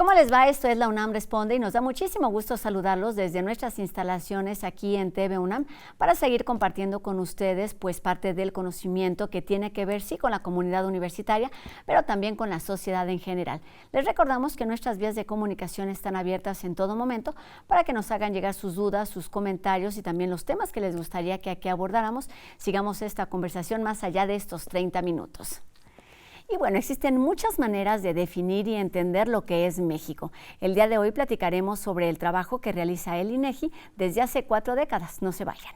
¿Cómo les va? Esto es la UNAM Responde y nos da muchísimo gusto saludarlos desde nuestras instalaciones aquí en TV UNAM para seguir compartiendo con ustedes pues parte del conocimiento que tiene que ver sí con la comunidad universitaria, pero también con la sociedad en general. Les recordamos que nuestras vías de comunicación están abiertas en todo momento para que nos hagan llegar sus dudas, sus comentarios y también los temas que les gustaría que aquí abordáramos. Sigamos esta conversación más allá de estos 30 minutos. Y bueno, existen muchas maneras de definir y entender lo que es México. El día de hoy platicaremos sobre el trabajo que realiza el INEGI desde hace 4 décadas. No se vayan.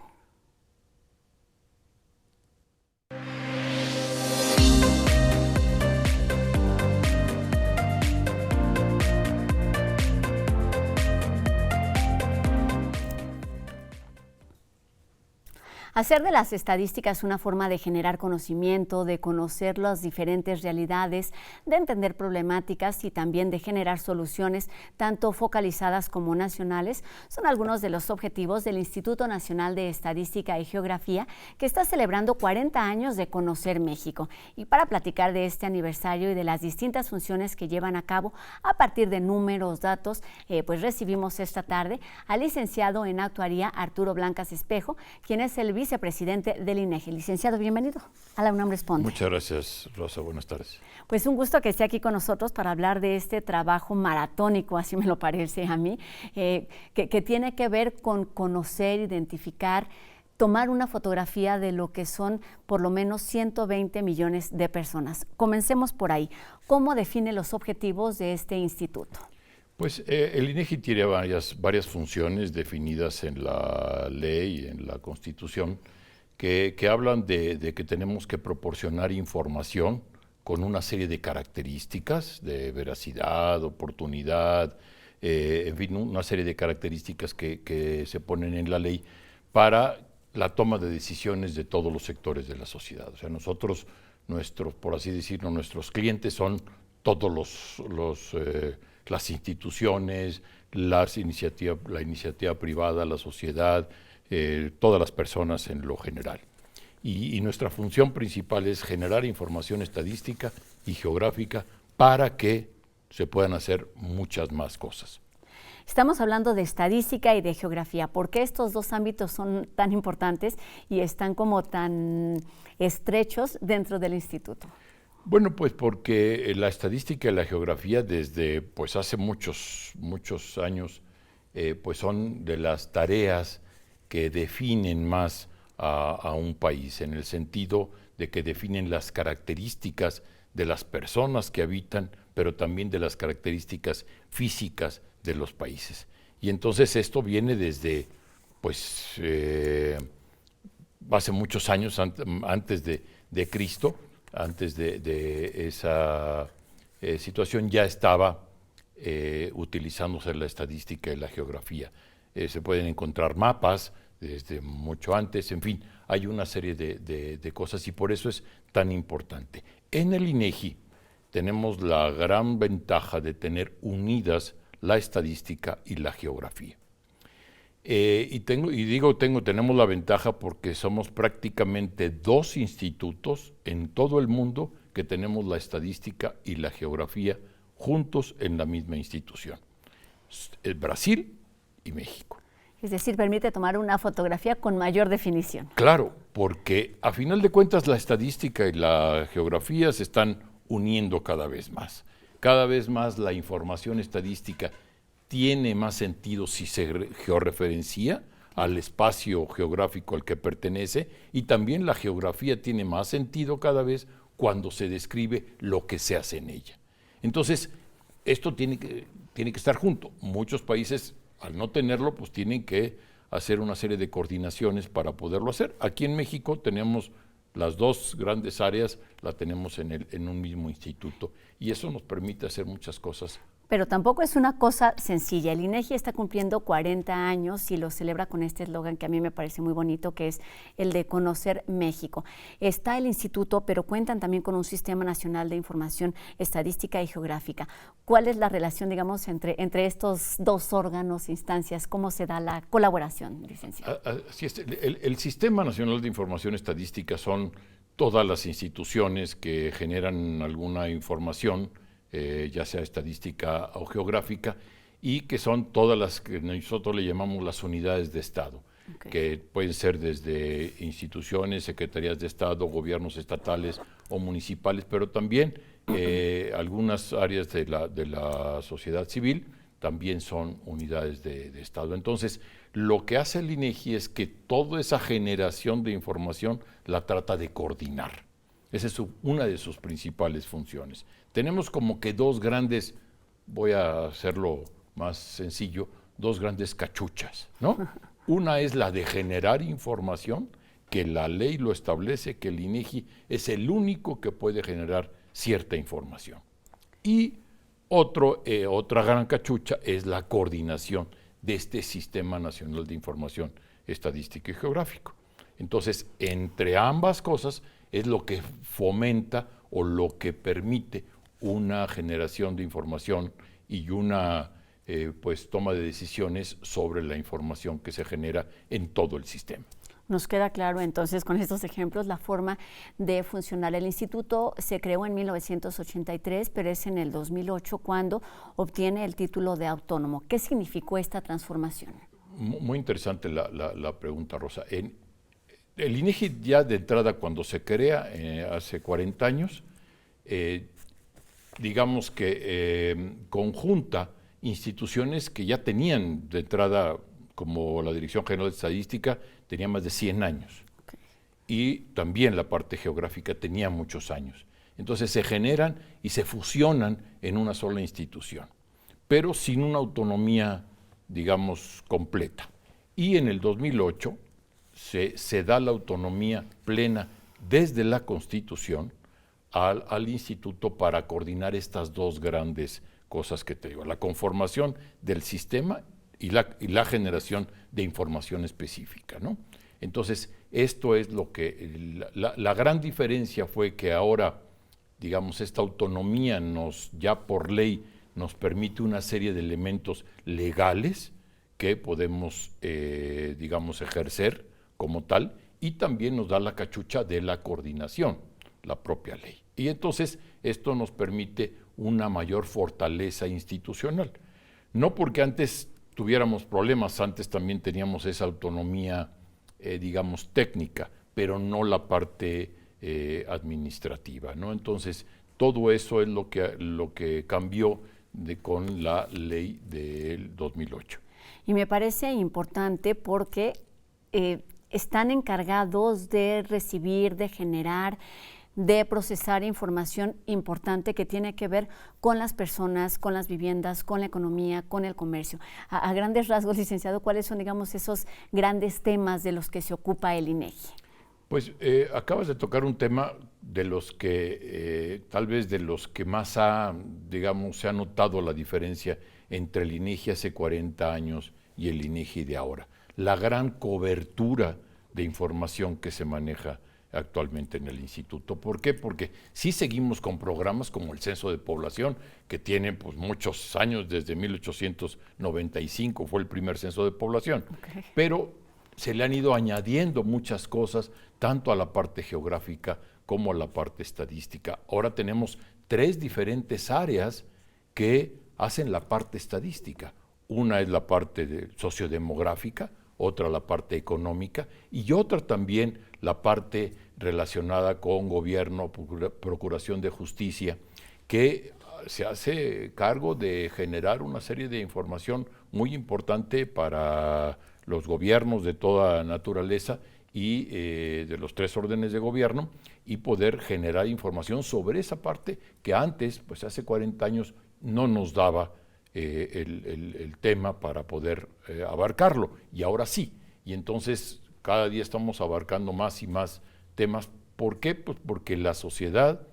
Hacer de las estadísticas una forma de generar conocimiento, de conocer las diferentes realidades, de entender problemáticas y también de generar soluciones, tanto focalizadas como nacionales, son algunos de los objetivos del Instituto Nacional de Estadística y Geografía, que está celebrando 40 años de conocer México. Y para platicar de este aniversario y de las distintas funciones que llevan a cabo a partir de números, datos, pues recibimos esta tarde al licenciado en Actuaría Arturo Blancas Espejo, quien es el vicepresidente del INEGI. Licenciado, bienvenido a la UNAM Responde. Muchas gracias, Rosa. Buenas tardes. Pues un gusto que esté aquí con nosotros para hablar de este trabajo maratónico, así me lo parece a mí, que tiene que ver con conocer, identificar, tomar una fotografía de lo que son por lo menos 120 millones de personas. Comencemos por ahí. ¿Cómo define los objetivos de este instituto? Pues el INEGI tiene varias funciones definidas en la ley, en la Constitución, que hablan de que tenemos que proporcionar información con una serie de características de veracidad, oportunidad, en fin, una serie de características que se ponen en la ley para la toma de decisiones de todos los sectores de la sociedad. O sea, nosotros, por así decirlo, nuestros clientes son todos las instituciones, la iniciativa privada, la sociedad, todas las personas en lo general. Y nuestra función principal es generar información estadística y geográfica para que se puedan hacer muchas más cosas. Estamos hablando de estadística y de geografía. ¿Por qué estos dos ámbitos son tan importantes y están como tan estrechos dentro del instituto? Bueno, pues porque la estadística y la geografía desde pues hace muchos años pues son de las tareas que definen más a un país, en el sentido de que definen las características de las personas que habitan, pero también de las características físicas de los países. Y entonces esto viene desde pues hace muchos años antes de Cristo. Antes de esa situación ya estaba utilizándose la estadística y la geografía. Se pueden encontrar mapas desde mucho antes, en fin, hay una serie de cosas y por eso es tan importante. En el INEGI tenemos la gran ventaja de tener unidas la estadística y la geografía. Tenemos la ventaja porque somos prácticamente 2 institutos en todo el mundo que tenemos la estadística y la geografía juntos en la misma institución. Brasil y México. Es decir, permite tomar una fotografía con mayor definición. Claro, porque a final de cuentas la estadística y la geografía se están uniendo cada vez más. Cada vez más la información estadística tiene más sentido si se georreferencia al espacio geográfico al que pertenece, y también la geografía tiene más sentido cada vez cuando se describe lo que se hace en ella. Entonces, esto tiene que estar junto. Muchos países, al no tenerlo, pues tienen que hacer una serie de coordinaciones para poderlo hacer. Aquí en México tenemos las 2 grandes áreas, la tenemos en un mismo instituto, y eso nos permite hacer muchas cosas. Pero tampoco es una cosa sencilla. El INEGI está cumpliendo 40 años y lo celebra con este eslogan que a mí me parece muy bonito, que es el de conocer México. Está el instituto, pero cuentan también con un Sistema Nacional de Información Estadística y Geográfica. ¿Cuál es la relación, digamos, entre estos 2 órganos, instancias? ¿Cómo se da la colaboración, licenciado? Así es. El Sistema Nacional de Información Estadística son todas las instituciones que generan alguna información ya sea estadística o geográfica, y que son todas las que nosotros le llamamos las unidades de Estado, que pueden ser desde instituciones, secretarías de Estado, gobiernos estatales o municipales, pero también algunas áreas de la sociedad civil también son unidades de Estado. Entonces, lo que hace el INEGI es que toda esa generación de información la trata de coordinar. Esa es una de sus principales funciones. Tenemos como que dos grandes, voy a hacerlo más sencillo, dos grandes cachuchas, ¿no? Una es la de generar información, que la ley lo establece, que el INEGI es el único que puede generar cierta información. Y otra gran cachucha es la coordinación de este Sistema Nacional de Información Estadística y Geográfico. Entonces, entre ambas cosas es lo que fomenta o lo que permite una generación de información y una pues toma de decisiones sobre la información que se genera en todo el sistema. Nos queda claro entonces con estos ejemplos la forma de funcionar. El instituto se creó en 1983, pero es en el 2008 cuando obtiene el título de autónomo. ¿Qué significó esta transformación? Muy interesante la pregunta, Rosa. El INEGI ya de entrada cuando se crea hace 40 años, digamos que conjunta instituciones que ya tenían de entrada, como la Dirección General de Estadística, tenía más de 100 años. Y también la parte geográfica tenía muchos años. Entonces se generan y se fusionan en una sola institución, pero sin una autonomía, digamos, completa. Y en el 2008 se da la autonomía plena desde la Constitución al instituto para coordinar estas dos grandes cosas que te digo, la conformación del sistema y la generación de información específica, ¿no? Entonces, esto es lo que, la gran diferencia fue que ahora, digamos, esta autonomía ya por ley, nos permite una serie de elementos legales que podemos, digamos, ejercer como tal, y también nos da la cachucha de la coordinación, la propia ley. Y entonces, esto nos permite una mayor fortaleza institucional. No porque antes tuviéramos problemas, antes también teníamos esa autonomía, digamos, técnica, pero no la parte administrativa, ¿no? Entonces, todo eso es lo que cambió con la ley del 2008. Y me parece importante porque están encargados de recibir, de generar, de procesar información importante que tiene que ver con las personas, con las viviendas, con la economía, con el comercio. A grandes rasgos, licenciado, ¿cuáles son, digamos, esos grandes temas de los que se ocupa el INEGI? Pues acabas de tocar un tema de los que, tal vez de los que más digamos, se ha notado la diferencia entre el INEGI hace 40 años y el INEGI de ahora. La gran cobertura de información que se maneja actualmente en el instituto. ¿Por qué? Porque sí seguimos con programas como el Censo de Población, que tiene pues, muchos años, desde 1895 fue el primer censo de población, pero se le han ido añadiendo muchas cosas, tanto a la parte geográfica como a la parte estadística. Ahora tenemos 3 diferentes áreas que hacen la parte estadística. Una es la parte sociodemográfica, otra la parte económica y otra también la parte relacionada con gobierno, procuración de justicia, que se hace cargo de generar una serie de información muy importante para los gobiernos de toda naturaleza y de los 3 órdenes de gobierno, y poder generar información sobre esa parte que antes, pues hace 40 años, no nos daba el tema para poder abarcarlo, y ahora sí. Y entonces cada día estamos abarcando más y más temas. ¿Por qué? Pues porque la sociedad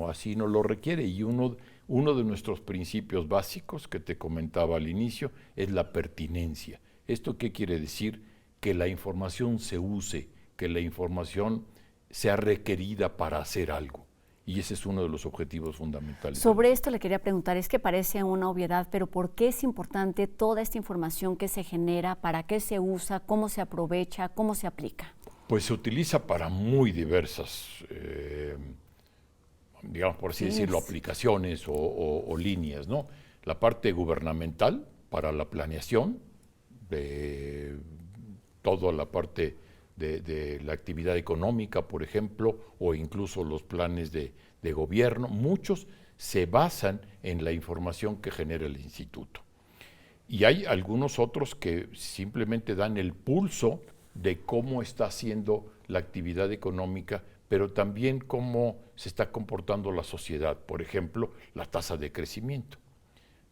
así no lo requiere, y uno de nuestros principios básicos que te comentaba al inicio es la pertinencia. ¿Esto qué quiere decir? Que la información se use, que la información sea requerida para hacer algo. Y ese es uno de los objetivos fundamentales. Sobre esto le quería preguntar, es que parece una obviedad, pero ¿por qué es importante toda esta información que se genera? ¿Para qué se usa? ¿Cómo se aprovecha? ¿Cómo se aplica? Pues se utiliza para muy diversas digamos por así Sí, decirlo, aplicaciones o líneas, ¿no? La parte gubernamental para la planeación, de toda la parte de la actividad económica, por ejemplo, o incluso los planes de gobierno, muchos se basan en la información que genera el instituto. Y hay algunos otros que simplemente dan el pulso de cómo está haciendo la actividad económica, pero también cómo se está comportando la sociedad. Por ejemplo, la tasa de crecimiento.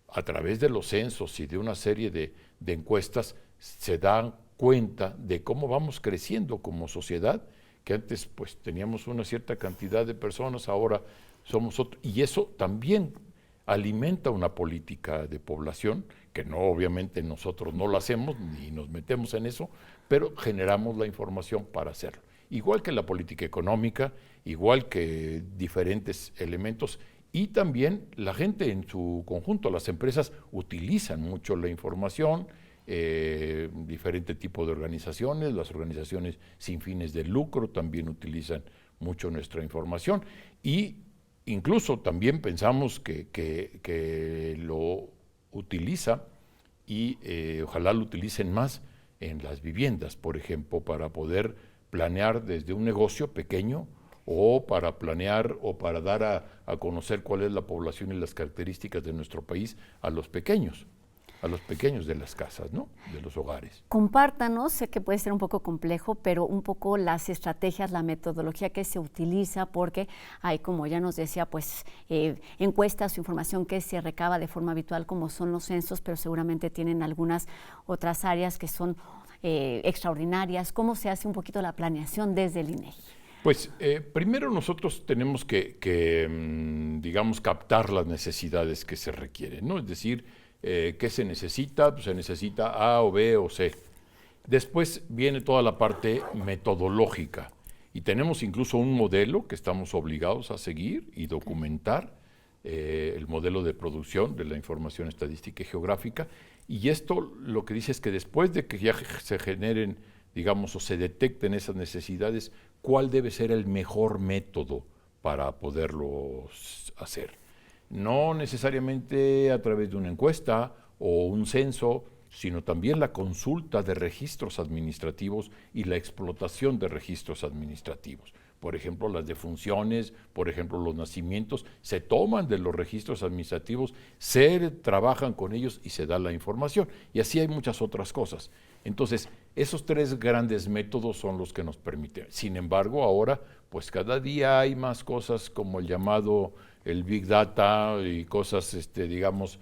A través de los censos y de una serie de encuestas se dan cuenta de cómo vamos creciendo como sociedad, que antes pues teníamos una cierta cantidad de personas, ahora somos otros, y eso también alimenta una política de población, que no, obviamente nosotros no lo hacemos ni nos metemos en eso, pero generamos la información para hacerlo. Igual que la política económica, igual que diferentes elementos, y también la gente en su conjunto, las empresas utilizan mucho la información, diferente tipo de organizaciones, las organizaciones sin fines de lucro también utilizan mucho nuestra información, y incluso también pensamos que lo utiliza y ojalá lo utilicen más en las viviendas, por ejemplo, para poder planear desde un negocio pequeño o para planear o para dar a conocer cuál es la población y las características de nuestro país a los pequeños de las casas, ¿no? De los hogares. Compártanos, sé que puede ser un poco complejo, pero un poco las estrategias, la metodología que se utiliza, porque hay, como ya nos decía, pues encuestas o información que se recaba de forma habitual, como son los censos, pero seguramente tienen algunas otras áreas que son extraordinarias. ¿Cómo se hace un poquito la planeación desde el INEGI? Pues primero nosotros tenemos que digamos, captar las necesidades que se requieren, ¿no? Es decir, ¿qué se necesita? Pues se necesita A o B o C. Después viene toda la parte metodológica y tenemos incluso un modelo que estamos obligados a seguir y documentar, el modelo de producción de la información estadística y geográfica. Y esto lo que dice es que después de que ya se generen, digamos, o se detecten esas necesidades, ¿cuál debe ser el mejor método para poderlo hacer? No necesariamente a través de una encuesta o un censo, sino también la consulta de registros administrativos y la explotación de registros administrativos. Por ejemplo, las defunciones, por ejemplo, los nacimientos, se toman de los registros administrativos, se trabajan con ellos y se da la información. Y así hay muchas otras cosas. Entonces, esos tres grandes métodos son los que nos permiten. Sin embargo, ahora, pues cada día hay más cosas como el llamado el Big Data y cosas, digamos,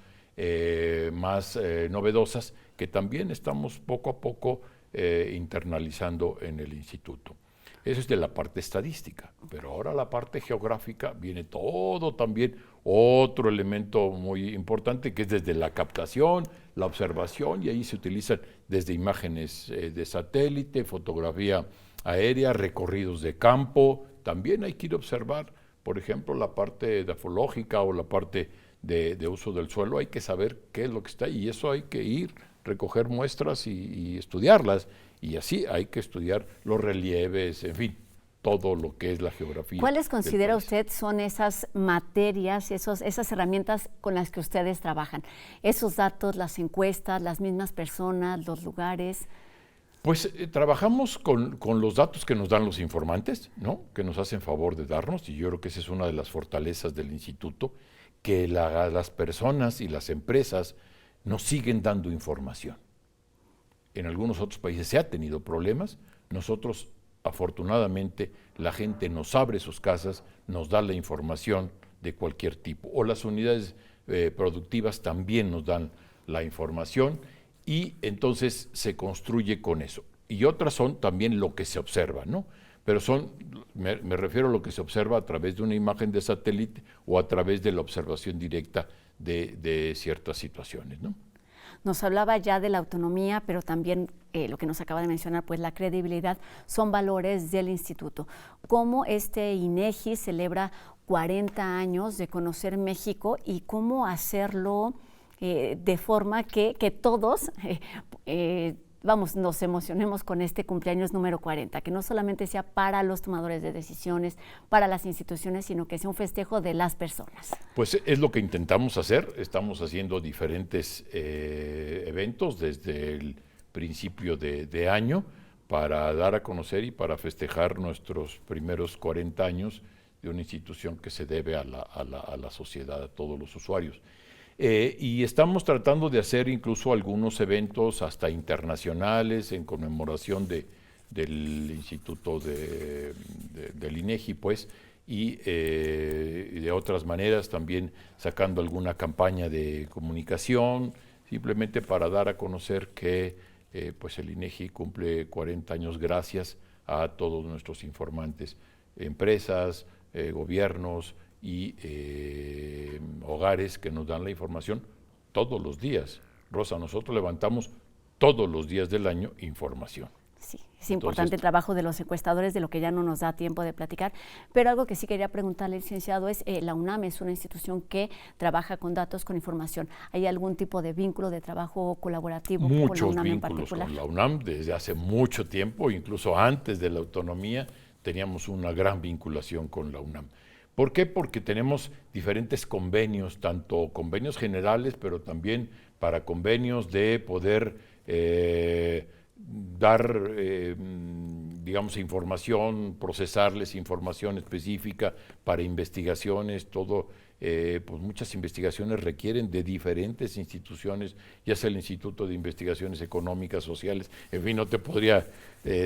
más novedosas que también estamos poco a poco internalizando en el instituto. Eso es de la parte estadística, pero ahora la parte geográfica viene todo también, otro elemento muy importante que es desde la captación, la observación, y ahí se utilizan desde imágenes de satélite, fotografía aérea, recorridos de campo, también hay que ir a observar, por ejemplo, la parte dafológica o la parte de uso del suelo, hay que saber qué es lo que está ahí, y eso hay que ir, recoger muestras y estudiarlas. Y así hay que estudiar los relieves, en fin, todo lo que es la geografía. ¿Cuáles considera usted son esas materias, esas herramientas con las que ustedes trabajan? Esos datos, las encuestas, las mismas personas, los lugares. Pues trabajamos con los datos que nos dan los informantes, ¿no? Que nos hacen favor de darnos, y yo creo que esa es una de las fortalezas del instituto, que las personas y las empresas nos siguen dando información. En algunos otros países se ha tenido problemas, nosotros afortunadamente la gente nos abre sus casas, nos da la información de cualquier tipo, o las unidades productivas también nos dan la información y entonces se construye con eso. Y otras son también lo que se observa, ¿no? Pero me refiero a lo que se observa a través de una imagen de satélite o a través de la observación directa de ciertas situaciones, ¿no? Nos hablaba ya de la autonomía, pero también lo que nos acaba de mencionar, pues la credibilidad, son valores del instituto. ¿Cómo este INEGI celebra 40 años de conocer México y cómo hacerlo de forma que todos nos emocionemos con este cumpleaños número 40, que no solamente sea para los tomadores de decisiones, para las instituciones, sino que sea un festejo de las personas. Pues es lo que intentamos hacer. Estamos haciendo diferentes eventos desde el principio de año para dar a conocer y para festejar nuestros primeros 40 años de una institución que se debe a la sociedad, a todos los usuarios. Y estamos tratando de hacer incluso algunos eventos hasta internacionales en conmemoración del Instituto del INEGI, pues, y de otras maneras también sacando alguna campaña de comunicación, simplemente para dar a conocer que pues el INEGI cumple 40 años gracias a todos nuestros informantes, empresas, gobiernos y hogares que nos dan la información todos los días. Rosa, nosotros levantamos todos los días del año información. Sí, es importante el trabajo de los encuestadores, de lo que ya no nos da tiempo de platicar, pero algo que sí quería preguntarle, licenciado, es la UNAM es una institución que trabaja con datos, con información. ¿Hay algún tipo de vínculo de trabajo colaborativo con la UNAM en particular? Muchos vínculos con la UNAM desde hace mucho tiempo, incluso antes de la autonomía, teníamos una gran vinculación con la UNAM. ¿Por qué? Porque tenemos diferentes convenios, tanto convenios generales, pero también para convenios de poder dar, digamos, información, procesarles información específica para investigaciones, todo, pues muchas investigaciones requieren de diferentes instituciones, ya sea el Instituto de Investigaciones Económicas, Sociales, en fin, no te podría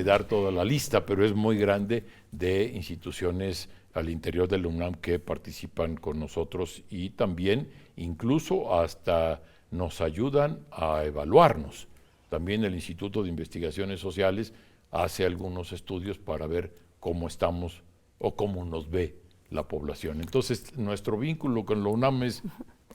dar toda la lista, pero es muy grande de instituciones al interior de la UNAM que participan con nosotros y también incluso hasta nos ayudan a evaluarnos. También el Instituto de Investigaciones Sociales hace algunos estudios para ver cómo estamos o cómo nos ve la población. Entonces, nuestro vínculo con la UNAM es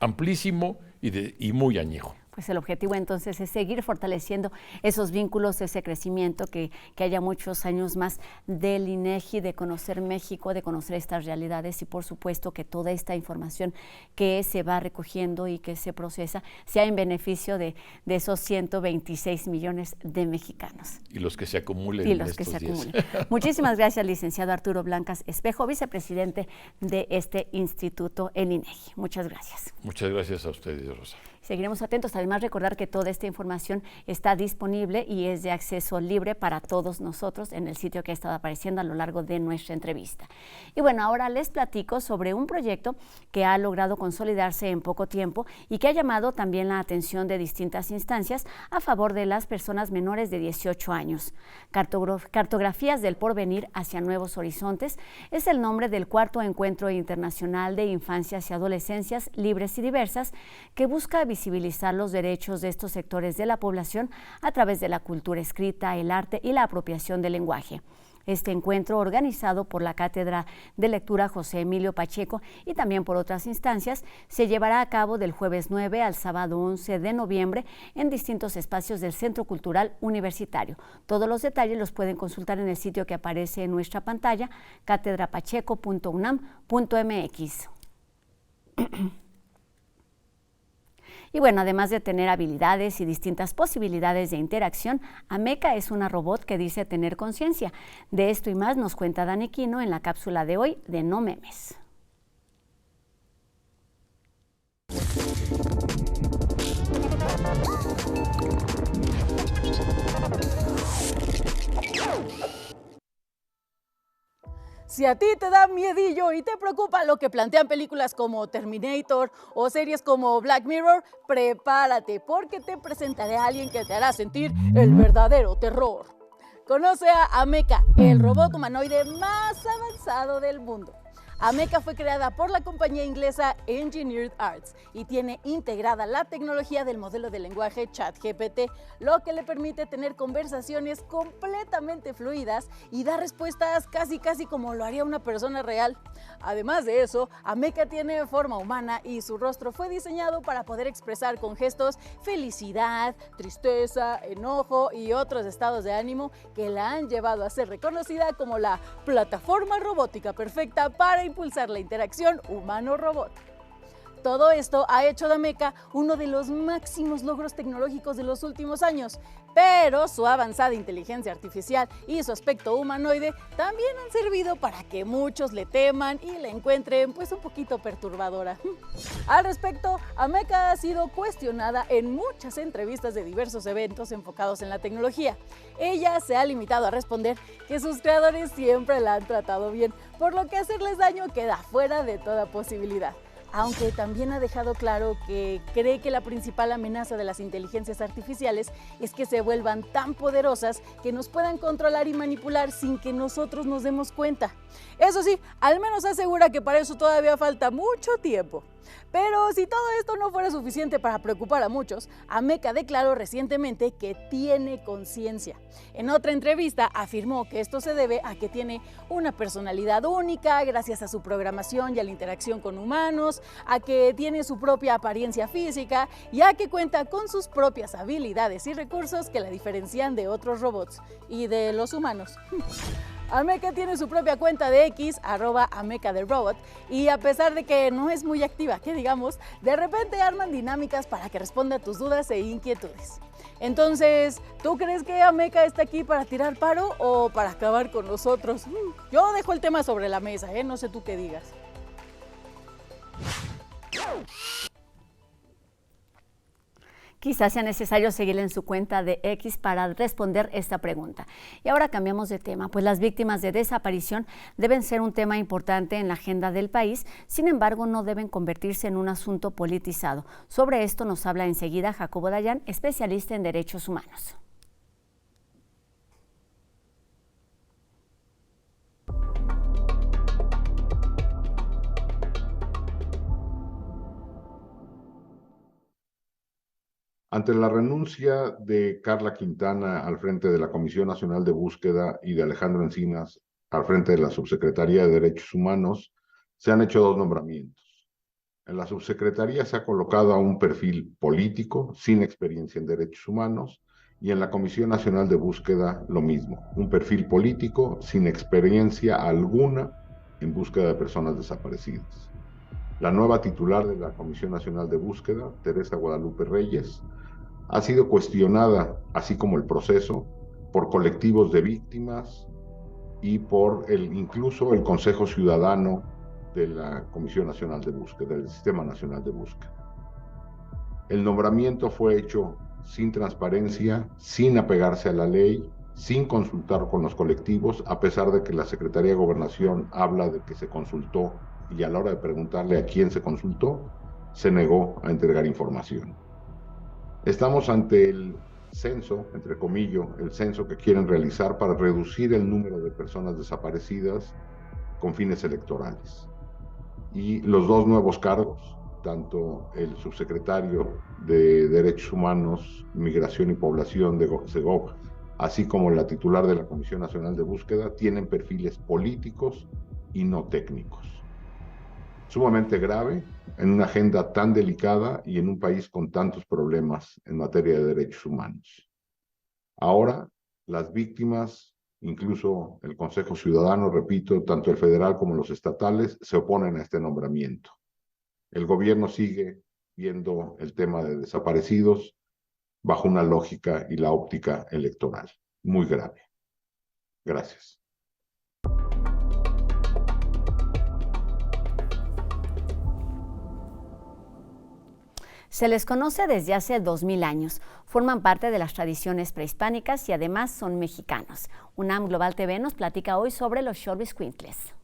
amplísimo y muy añejo. Pues el objetivo entonces es seguir fortaleciendo esos vínculos, ese crecimiento, que haya muchos años más del INEGI, de conocer México, de conocer estas realidades y por supuesto que toda esta información que se va recogiendo y que se procesa sea en beneficio de esos 126 millones de mexicanos. Y los que se acumulen y los que se acumulen. Muchísimas gracias, licenciado Arturo Blancas Espejo, vicepresidente de este instituto, el INEGI. Muchas gracias. Muchas gracias a ustedes, Rosa. Seguiremos atentos. Además, recordar que toda esta información está disponible y es de acceso libre para todos nosotros en el sitio que ha estado apareciendo a lo largo de nuestra entrevista. Y bueno, ahora les platico sobre un proyecto que ha logrado consolidarse en poco tiempo y que ha llamado también la atención de distintas instancias a favor de las personas menores de 18 años. Cartografías del Porvenir hacia Nuevos Horizontes es el nombre del cuarto encuentro internacional de infancias y adolescencias libres y diversas que busca visibilizar los derechos de estos sectores de la población a través de la cultura escrita, el arte y la apropiación del lenguaje. Este encuentro, organizado por la Cátedra de Lectura José Emilio Pacheco y también por otras instancias, se llevará a cabo del jueves 9 al sábado 11 de noviembre en distintos espacios del Centro Cultural Universitario. Todos los detalles los pueden consultar en el sitio que aparece en nuestra pantalla, catedrapacheco.unam.mx. Y bueno, además de tener habilidades y distintas posibilidades de interacción, Ameca es una robot que dice tener conciencia. De esto y más nos cuenta Dani Quino en la cápsula de hoy de No Memes. Si a ti te da miedillo y te preocupa lo que plantean películas como Terminator o series como Black Mirror, prepárate porque te presentaré a alguien que te hará sentir el verdadero terror. Conoce a Ameca, el robot humanoide más avanzado del mundo. Ameca fue creada por la compañía inglesa Engineered Arts y tiene integrada la tecnología del modelo de lenguaje ChatGPT, lo que le permite tener conversaciones completamente fluidas y dar respuestas casi como lo haría una persona real. Además de eso, Ameca tiene forma humana y su rostro fue diseñado para poder expresar con gestos felicidad, tristeza, enojo y otros estados de ánimo que la han llevado a ser reconocida como la plataforma robótica perfecta para impulsar la interacción humano-robot. Todo esto ha hecho de Ameca uno de los máximos logros tecnológicos de los últimos años, pero su avanzada inteligencia artificial y su aspecto humanoide también han servido para que muchos le teman y la encuentren pues un poquito perturbadora. Al respecto, Ameca ha sido cuestionada en muchas entrevistas de diversos eventos enfocados en la tecnología. Ella se ha limitado a responder que sus creadores siempre la han tratado bien, por lo que hacerles daño queda fuera de toda posibilidad. Aunque también ha dejado claro que cree que la principal amenaza de las inteligencias artificiales es que se vuelvan tan poderosas que nos puedan controlar y manipular sin que nosotros nos demos cuenta. Eso sí, al menos asegura que para eso todavía falta mucho tiempo. Pero si todo esto no fuera suficiente para preocupar a muchos, Ameca declaró recientemente que tiene conciencia. En otra entrevista afirmó que esto se debe a que tiene una personalidad única gracias a su programación y a la interacción con humanos, a que tiene su propia apariencia física y a que cuenta con sus propias habilidades y recursos que la diferencian de otros robots y de los humanos. Ameca tiene su propia cuenta de X, @AmecaTheRobot, y a pesar de que no es muy activa, que digamos, de repente arman dinámicas para que responda a tus dudas e inquietudes. Entonces, ¿tú crees que Ameca está aquí para tirar paro o para acabar con nosotros? Yo dejo el tema sobre la mesa, no sé tú qué digas. Quizás sea necesario seguirle en su cuenta de X para responder esta pregunta. Y ahora cambiamos de tema, pues las víctimas de desaparición deben ser un tema importante en la agenda del país, sin embargo no deben convertirse en un asunto politizado. Sobre esto nos habla enseguida Jacobo Dayan, especialista en derechos humanos. Ante la renuncia de Carla Quintana al frente de la Comisión Nacional de Búsqueda y de Alejandro Encinas al frente de la Subsecretaría de Derechos Humanos, se han hecho 2 nombramientos. En la subsecretaría se ha colocado a un perfil político, sin experiencia en derechos humanos, y en la Comisión Nacional de Búsqueda lo mismo, un perfil político sin experiencia alguna en búsqueda de personas desaparecidas. La nueva titular de la Comisión Nacional de Búsqueda, Teresa Guadalupe Reyes, ha sido cuestionada, así como el proceso, por colectivos de víctimas y por incluso el Consejo Ciudadano de la Comisión Nacional de Búsqueda, del Sistema Nacional de Búsqueda. El nombramiento fue hecho sin transparencia, sin apegarse a la ley, sin consultar con los colectivos, a pesar de que la Secretaría de Gobernación habla de que se consultó y a la hora de preguntarle a quién se consultó, se negó a entregar información. Estamos ante el censo, entre comillas, el censo que quieren realizar para reducir el número de personas desaparecidas con fines electorales. Y los 2 nuevos cargos, tanto el subsecretario de Derechos Humanos, Migración y Población de Segov, así como la titular de la Comisión Nacional de Búsqueda, tienen perfiles políticos y no técnicos. Sumamente grave en una agenda tan delicada y en un país con tantos problemas en materia de derechos humanos. Ahora, las víctimas, incluso el Consejo Ciudadano, repito, tanto el federal como los estatales, se oponen a este nombramiento. El gobierno sigue viendo el tema de desaparecidos bajo una lógica y la óptica electoral. Muy grave. Gracias. Se les conoce desde hace 2000 años, forman parte de las tradiciones prehispánicas y además son mexicanos. UNAM Global TV nos platica hoy sobre los Xolhuitzcuintles.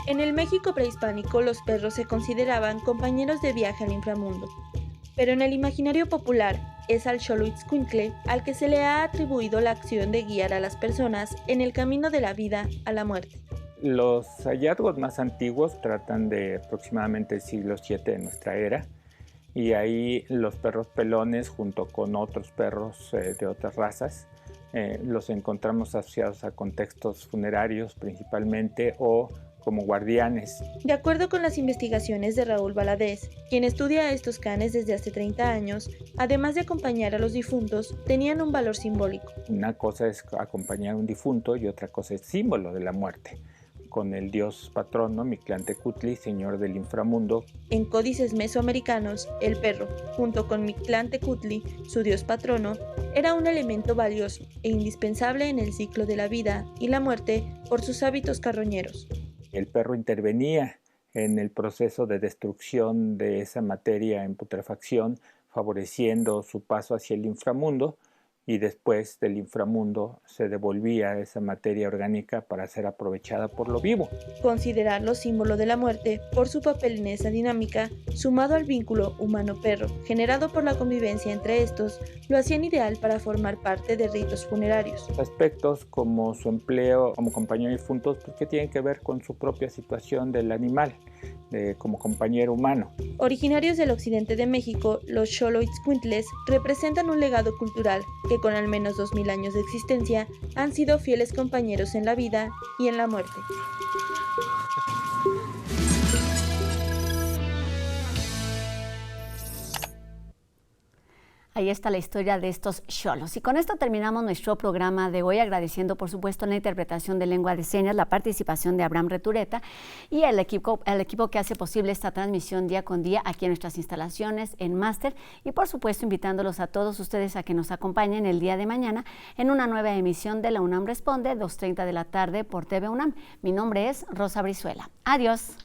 En el México prehispánico, los perros se consideraban compañeros de viaje al inframundo. Pero en el imaginario popular, es al Xolhuitzcuintle al que se le ha atribuido la acción de guiar a las personas en el camino de la vida a la muerte. Los hallazgos más antiguos tratan de aproximadamente el siglo VII de nuestra era, y ahí los perros pelones, junto con otros perros de otras razas, los encontramos asociados a contextos funerarios principalmente o como guardianes. De acuerdo con las investigaciones de Raúl Valadez, quien estudia a estos canes desde hace 30 años, además de acompañar a los difuntos, tenían un valor simbólico. Una cosa es acompañar a un difunto y otra cosa es símbolo de la muerte, con el dios patrono Mictlantecutli, señor del inframundo. En códices mesoamericanos, el perro, junto con Mictlantecutli, su dios patrono, era un elemento valioso e indispensable en el ciclo de la vida y la muerte por sus hábitos carroñeros. El perro intervenía en el proceso de destrucción de esa materia en putrefacción, favoreciendo su paso hacia el inframundo, y después del inframundo se devolvía esa materia orgánica para ser aprovechada por lo vivo. Considerarlo símbolo de la muerte por su papel en esa dinámica, sumado al vínculo humano-perro generado por la convivencia entre estos, lo hacían ideal para formar parte de ritos funerarios. Aspectos como su empleo como compañero de difuntos, pues, que tienen que ver con su propia situación del animal, como compañero humano. Originarios del occidente de México, los Xoloitzcuintles representan un legado cultural que con al menos 2000 años de existencia han sido fieles compañeros en la vida y en la muerte. Ahí está la historia de estos xolos. Y con esto terminamos nuestro programa de hoy, agradeciendo por supuesto en la interpretación de lengua de señas la participación de Abraham Retureta y el equipo que hace posible esta transmisión día con día aquí en nuestras instalaciones en Máster, y por supuesto invitándolos a todos ustedes a que nos acompañen el día de mañana en una nueva emisión de La UNAM Responde, 2:30 de la tarde por TV UNAM. Mi nombre es Rosa Brizuela. Adiós.